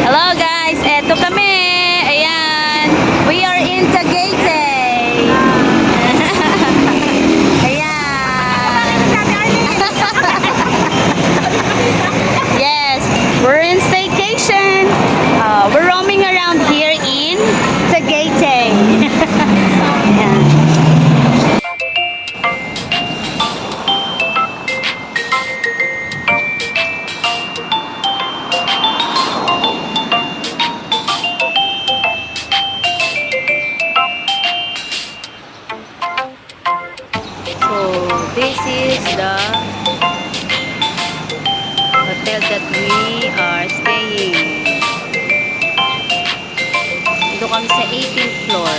Hello guys, eto kami. Ayan, we are in Tagaytay. Ayan. Yes, we're in staycation. We're roaming around here in Tagaytay. Ayan. So, this is the hotel that we are staying. Dito kami sa 18th floor.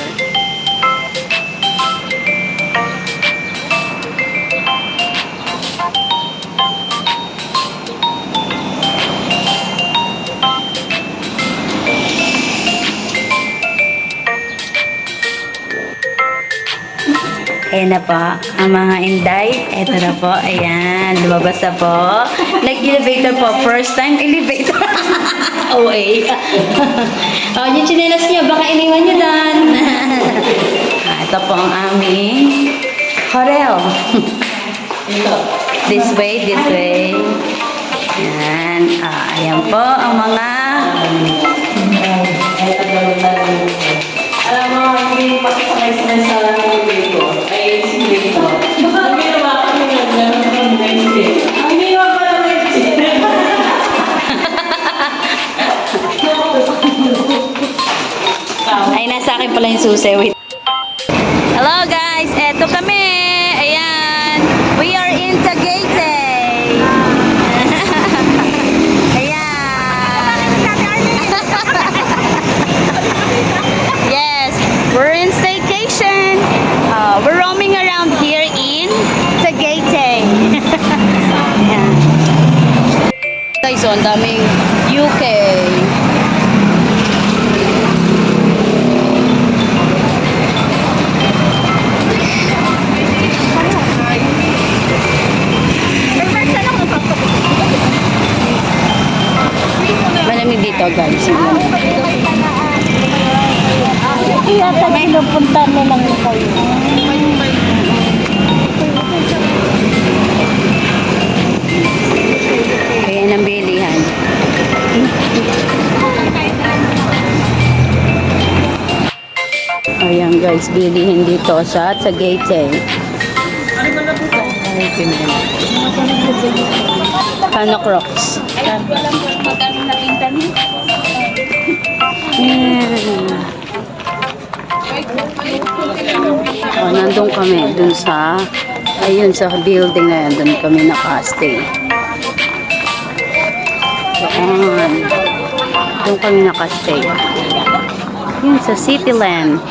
Ayan na po, ang mga inday. Eto na po, ayan, lumabas na po. Nag-elevator po, first time elevator. OA. Oh, yung chinelas niya, baka iniwan niyo doon. Ito po ang aming hotel. This way, this way. Ayan, ayan po ang mga... Alam mo, hindi makasakay sa elevator. Ay, elevator. Ang ginawa kami ng gano'n ng Wednesday. Ang ginawa pa ng Wednesday. Ay, nasa akin pala yung susi. Wait. Hello guys, eto kami. Ayan, we are in Tagaytay. Ayan. Yes, we're in staycation. We're roaming around here in Tagaytay. Ayan. Guys, so ang daming UK. Malamig dito guys. Kaya pinupunta mo lang kayo. Ayan ang bilihan. Ayan guys, bilihin dito sa Tagaytay. Kano Crocs. Oh, nandun kami dun sa ayun sa building na yan, dun kami naka-stay. Ayan, dun kami naka-stay. Yun sa Cityland.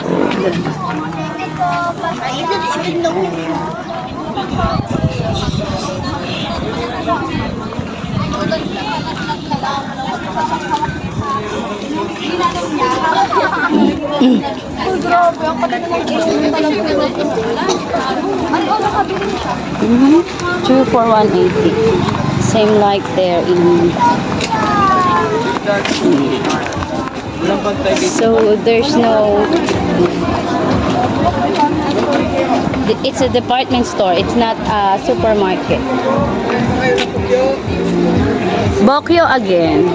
Two for 180. Same like there in. So there's no. It's a department store. It's not a supermarket. Bokyo again.